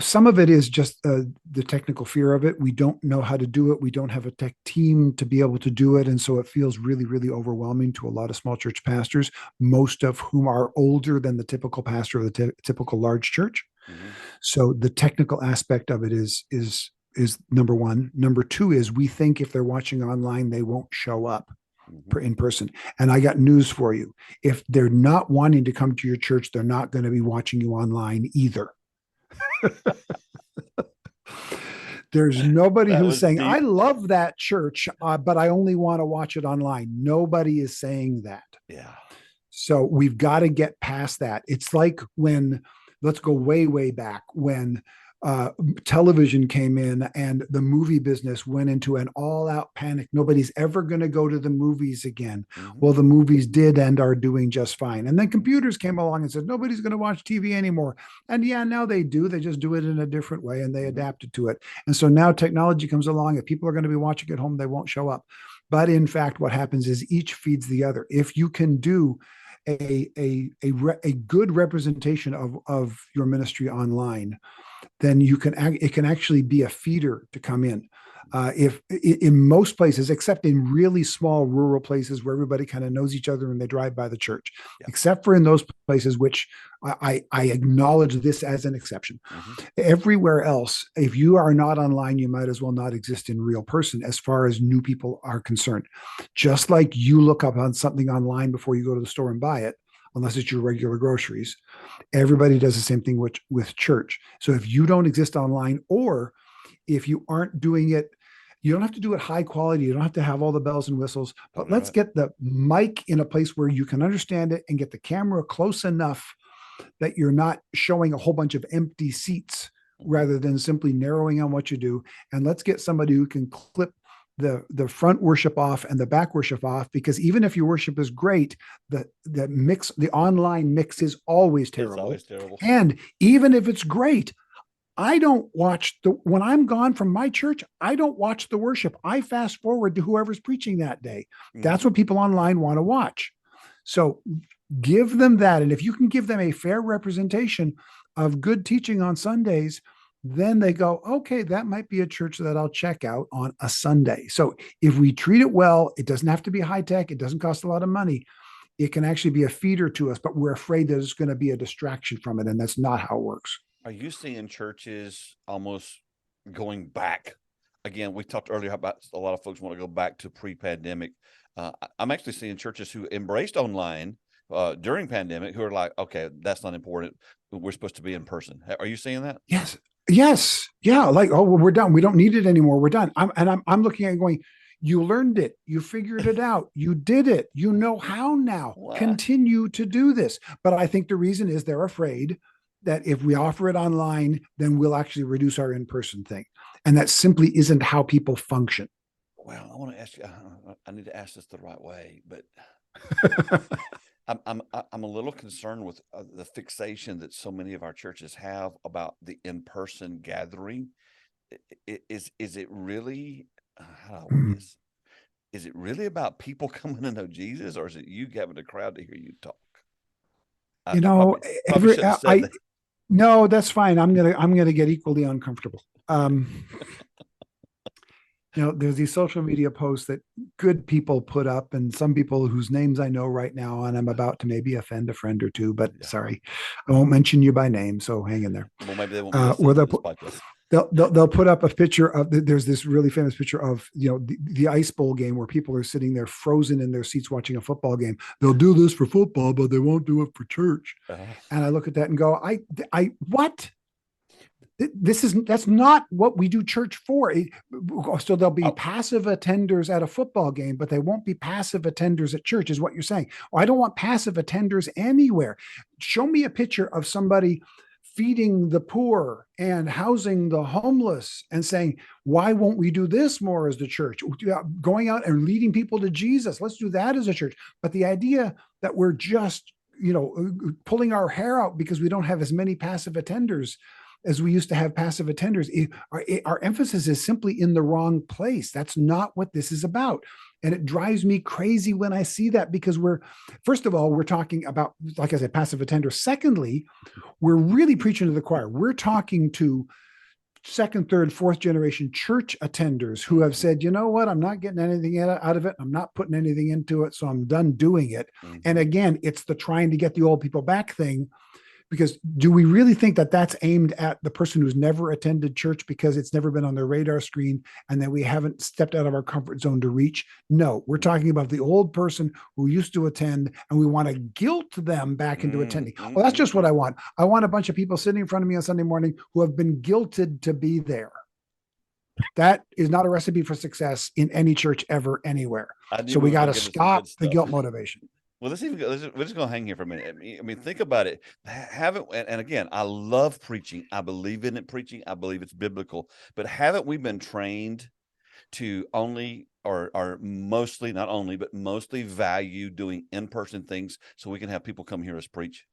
Some of it is just the technical fear of it. We don't know how to do it. We don't have a tech team to be able to do it. And so it feels really, really overwhelming to a lot of small church pastors, most of whom are older than the typical pastor of the typical large church. So the technical aspect of it is number one. Number two is we think if they're watching online, they won't show up in person. And I got news for you. If they're not wanting to come to your church, they're not going to be watching you online either. There's nobody who's saying, deep. I love that church, but I only want to watch it online. Nobody is saying that.
Yeah.
So we've got to get past that. It's like when, let's go way, way back when television came in and the movie business went into an all-out panic. Nobody's ever going to go to the movies again. Well, the movies did and are doing just fine. And then computers came along and said, nobody's going to watch TV anymore. And yeah, now they do. They just do it in a different way and they adapted to it. And so now technology comes along. If people are going to be watching at home, they won't show up. But in fact, what happens is each feeds the other. If you can do a good representation of your ministry online, then it can actually be a feeder to come in. If in most places, except in really small rural places where everybody kind of knows each other and they drive by the church, except for in those places, which I acknowledge this as an exception. Everywhere else, if you are not online, you might as well not exist in real person as far as new people are concerned. Just like you look up on something online before you go to the store and buy it, unless it's your regular groceries. Everybody does the same thing with church. So if you don't exist online, or if you aren't doing it, you don't have to do it high quality. You don't have to have all the bells and whistles, but let's get the mic in a place where you can understand it and get the camera close enough that you're not showing a whole bunch of empty seats rather than simply narrowing on what you do. And let's get somebody who can clip the front worship off and the back worship off, because even if your worship is great, the online mix is always terrible. It's always terrible. And even if it's great, I don't watch when I'm gone from my church, I don't watch the worship. I fast forward to whoever's preaching that day. That's what people online want to watch. So give them that. And if you can give them a fair representation of good teaching on Sundays, then they go, okay, that might be a church that I'll check out on a Sunday. So if we treat it well, it doesn't have to be high tech. It doesn't cost a lot of money. It can actually be a feeder to us, but we're afraid that it's going to be a distraction from it. And that's not how it works.
Are you seeing churches almost going back? Again, we talked earlier about a lot of folks want to go back to pre-pandemic. I'm actually seeing churches who embraced online during pandemic who are like, okay, that's not important. We're supposed to be in person. Are you seeing that?
Yes. Yeah. Like, oh, well, we're done. We don't need it anymore. We're done. I'm looking at it going, you learned it. You figured it out. You did it. You know how now. Wow. Continue to do this. But I think the reason is they're afraid that if we offer it online, then we'll actually reduce our in-person thing. And that simply isn't how people function.
Well, I want to ask you, I need to ask this the right way, but I'm a little concerned with the fixation that so many of our churches have about the in-person gathering. Is it really, how do I word this? Is it really about people coming to know Jesus, or is it you having a crowd to hear you talk?
No, that's fine. I'm gonna get equally uncomfortable. There's these social media posts that good people put up, and some people whose names I know right now, and I'm about to maybe offend a friend or two, but sorry, I won't mention you by name, so hang in there.
Well, maybe they won't be listening to this podcast.
they'll put up a picture of, there's this really famous picture of, the Ice Bowl game where people are sitting there frozen in their seats watching a football game. They'll do this for football, but they won't do it for church. And I look at that and go, what? That's not what we do church for. So there'll be passive attenders at a football game, but they won't be passive attenders at church, is what you're saying. I don't want passive attenders anywhere. Show me a picture of somebody feeding the poor and housing the homeless and saying, why won't we do this more as the church? Going out and leading people to Jesus. Let's do that as a church. But the idea that we're just, pulling our hair out because we don't have as many passive attenders as we used to have passive attenders, our emphasis is simply in the wrong place. That's not what this is about. And it drives me crazy when I see that, because first of all, we're talking about, like I said, passive attenders. Secondly, we're really preaching to the choir. We're talking to second, third, fourth generation church attenders who have said, you know what, I'm not getting anything out of it. I'm not putting anything into it. So I'm done doing it. Mm-hmm. And again, it's the trying to get the old people back thing. Because do we really think that that's aimed at the person who's never attended church because it's never been on their radar screen and that we haven't stepped out of our comfort zone to reach? No, we're talking about the old person who used to attend, and we want to guilt them back into attending. Well, that's just what I want. I want a bunch of people sitting in front of me on Sunday morning who have been guilted to be there. That is not a recipe for success in any church ever, anywhere. So we got to stop the guilt motivation.
Well, we're just going to hang here for a minute. I mean, think about it. And again, I love preaching. I believe in it, preaching. I believe it's biblical. But haven't we been trained to only, or mostly, not only, but mostly value doing in-person things so we can have people come hear us preach?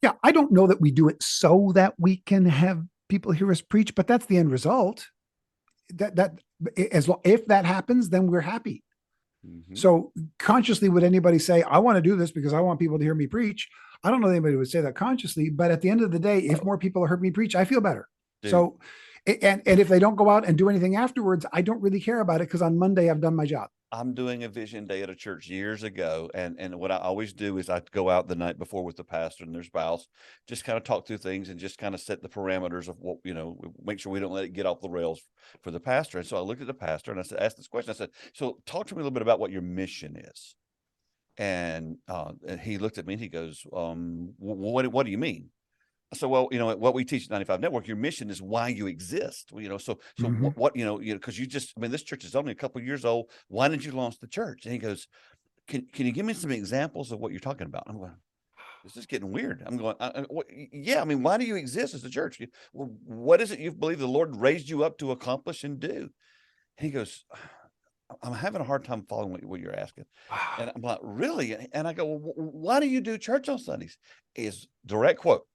Yeah, I don't know that we do it so that we can have people hear us preach, but that's the end result. If that happens, then we're happy. Mm-hmm. So consciously, would anybody say, I want to do this because I want people to hear me preach? I don't know that anybody would say that consciously, but at the end of the day, if more people heard me preach, I feel better. Dude. So, and if they don't go out and do anything afterwards, I don't really care about it, because on Monday I've done my job.
I'm doing a vision day at a church years ago. And what I always do is I go out the night before with the pastor and their spouse, just kind of talk through things and just kind of set the parameters of what, make sure we don't let it get off the rails for the pastor. And so I looked at the pastor and I said, asked this question. I said, so talk to me a little bit about what your mission is. And he looked at me and he goes, what do you mean? So, well, what we teach at 95 Network, your mission is why you exist. So mm-hmm. what because this church is only a couple of years old. Why didn't you launch the church? And he goes, can you give me some examples of what you're talking about? I'm going, this is getting weird. I'm going, why do you exist as a church? Well, what is it you believe the Lord raised you up to accomplish and do? And he goes, I'm having a hard time following what you're asking. And I'm like, really? And I go, well, why do you do church on Sundays? Is direct quote.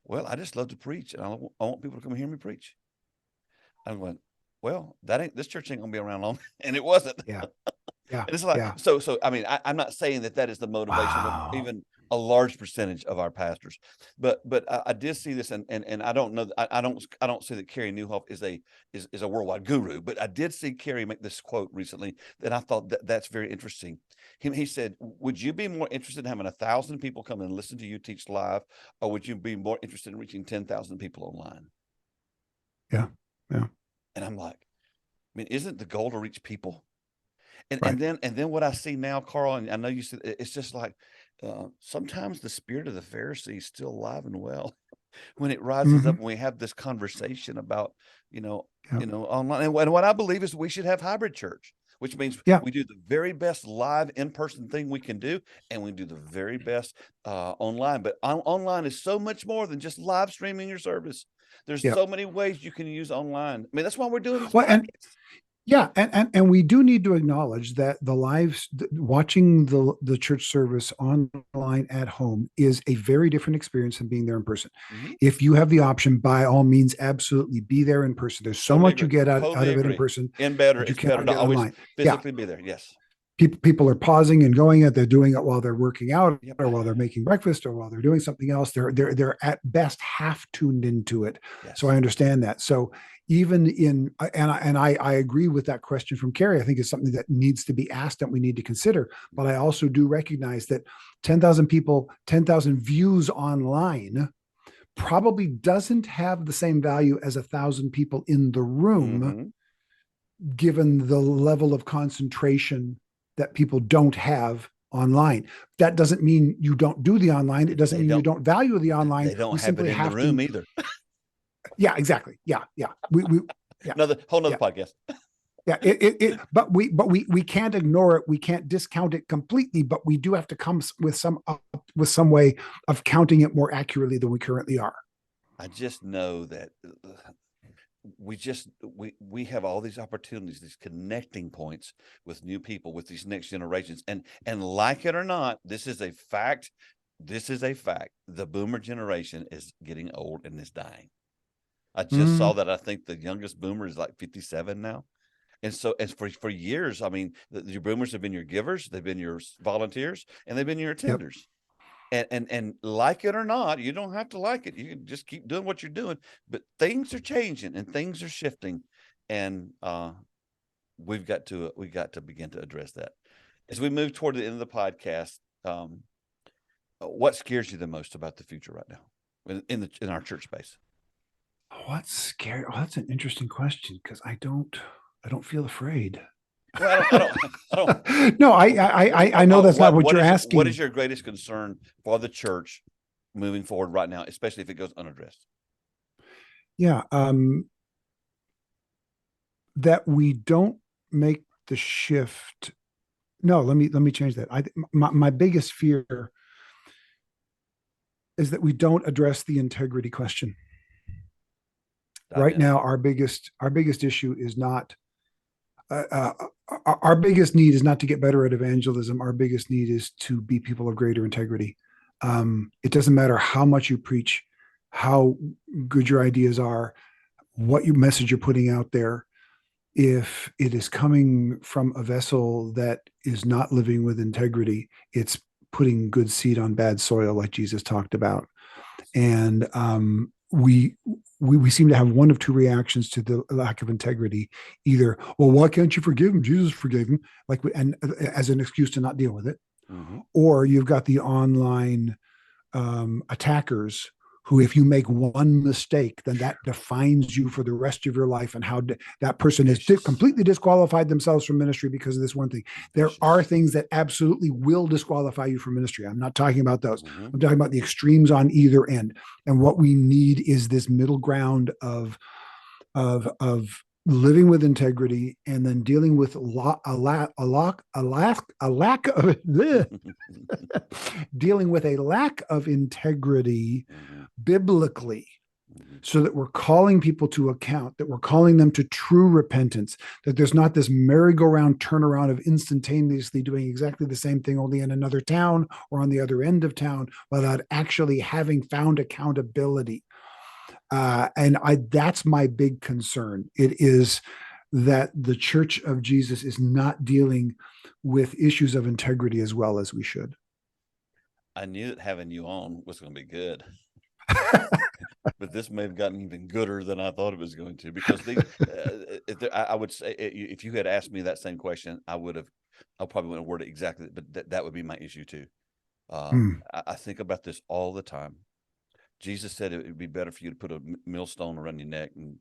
Well, I just love to preach, and I want people to come and hear me preach. I went, well, this church ain't gonna be around long, and it wasn't.
Yeah.
And it's like, so. I mean, I'm not saying that is the motivation of even a large percentage of our pastors, but I did see this, and I don't know, I don't see that Carey Nieuwhof is a worldwide guru, but I did see Carey make this quote recently that I thought that's very interesting. He said, would you be more interested in having 1,000 people come and listen to you teach live, or would you be more interested in reaching 10,000 people online?
Yeah.
And I'm like, isn't the goal to reach people? And
right.
and then what I see now, Carl, and I know you said, it's just like sometimes the spirit of the Pharisee is still alive and well when it rises mm-hmm. up, and we have this conversation about online. And what I believe is we should have hybrid church, which means we do the very best live in-person thing we can do, and we do the very best online. But online is so much more than just live streaming your service. There's so many ways you can use online. That's why we're doing this.
Well, and we do need to acknowledge that watching the church service online at home is a very different experience than being there in person. Mm-hmm. If you have the option, by all means, absolutely be there in person. There's so much you get out of it in person.
And it's better to always physically be there. Yes.
People are pausing and going it. They're doing it while they're working out, or while they're making breakfast, or while they're doing something else. They're at best half tuned into it. Yes. So I understand that. So even I agree with that question from Carey. I think it's something that needs to be asked and we need to consider. But I also do recognize that 10,000 people, 10,000 views online probably doesn't have the same value as 1,000 people in the room, given the level of concentration that people don't have online. That doesn't mean you don't do the online. It doesn't mean you don't value the online.
They don't have it in the room either.
Yeah, exactly. Yeah. We
Whole nother podcast.
Yeah, but we can't ignore it. We can't discount it completely, but we do have to come with some way of counting it more accurately than we currently are.
I just know that we have all these opportunities, these connecting points with new people, with these next generations, and like it or not, this is a fact. The boomer generation is getting old and is dying. I just saw that. I think the youngest boomer is like 57 now. And so, as for years, I mean, your boomers have been your givers, they've been your volunteers, and they've been your attenders. Yep. And like it or not, you don't have to like it. You can just keep doing what you're doing. But things are changing and things are shifting, and we've got to begin to address that. As we move toward the end of the podcast, what scares you the most about the future right now in our church space?
What's scary? Oh, that's an interesting question, because I don't feel afraid.
Well, I don't.
No, I know that's not what you're asking.
What is your greatest concern for the church moving forward right now, especially if it goes unaddressed?
Yeah, that we don't make the shift. No, let me change that. My biggest fear is that we don't address the integrity question. Right now, our biggest issue is not. Our biggest need is not to get better at evangelism. Our biggest need is to be people of greater integrity. It doesn't matter how much you preach, how good your ideas are, what your message you're putting out there. If it is coming from a vessel that is not living with integrity, it's putting good seed on bad soil, like Jesus talked about. And we seem to have one of two reactions to the lack of integrity. Either, well, why can't you forgive him? Jesus forgave him, and as an excuse to not deal with it. Mm-hmm. Or you've got the online attackers who, if you make one mistake, then that defines you for the rest of your life, and how that person has completely disqualified themselves from ministry because of this one thing. There are things that absolutely will disqualify you from ministry. I'm not talking about those. Mm-hmm. I'm talking about the extremes on either end. And what we need is this middle ground of living with integrity, and then dealing with a lack of dealing with a lack of integrity biblically, so that we're calling people to account, that we're calling them to true repentance, that there's not this merry-go-round turnaround of instantaneously doing exactly the same thing, only in another town or on the other end of town, without actually having found accountability. And that's my big concern. It is that the Church of Jesus is not dealing with issues of integrity as well as we should.
I knew that having you on was going to be good. But this may have gotten even gooder than I thought it was going to, because I would say, if you had asked me that same question, I probably wouldn't word it exactly, but that would be my issue too. I think about this all the time. Jesus said it would be better for you to put a millstone around your neck and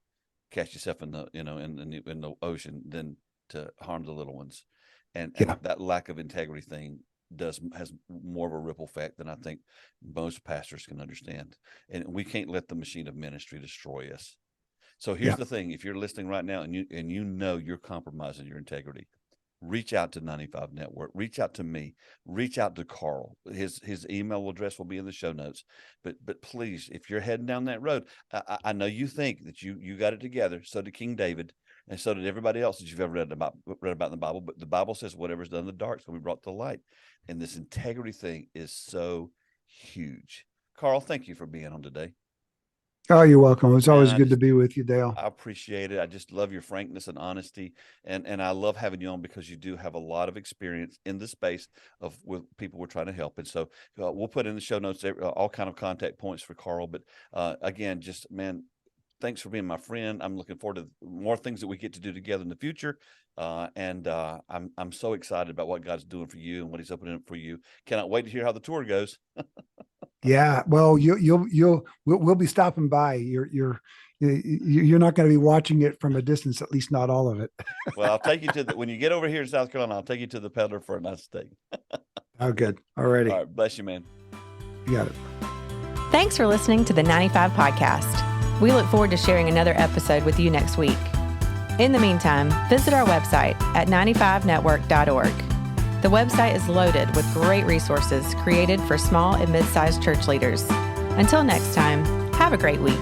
cast yourself in the ocean than to harm the little ones. And that lack of integrity thing has more of a ripple effect than I think most pastors can understand. And we can't let the machine of ministry destroy us. So here's the thing: if you're listening right now and you know you're compromising your integrity, reach out to 95 Network, reach out to me, reach out to Karl. His email address will be in the show notes. But please, if you're heading down that road, I know you think that you got it together. So did King David, and so did everybody else that you've ever read about in the Bible. But the Bible says whatever's done in the dark is going to be brought to light. And this integrity thing is so huge. Karl, thank you for being on today.
Oh, you're welcome. It's always good to be with you, Dale.
I appreciate it. I just love your frankness and honesty. And I love having you on, because you do have a lot of experience in the space with people we're trying to help. And so we'll put in the show notes all kind of contact points for Karl. But again, just, man, thanks for being my friend. I'm looking forward to more things that we get to do together in the future. And I'm so excited about what God's doing for you and what he's opening up for you. Cannot wait to hear how the tour goes.
Yeah. Well, we'll be stopping by. You're not going to be watching it from a distance, at least not all of it.
Well, I'll take you to when you get over here in South Carolina, I'll take you to the peddler for a nice steak.
Oh, good. All righty.
All right. Bless you, man.
You got it.
Thanks for listening to the 95 Podcast. We look forward to sharing another episode with you next week. In the meantime, visit our website at 95network.org. The website is loaded with great resources created for small and mid-sized church leaders. Until next time, have a great week.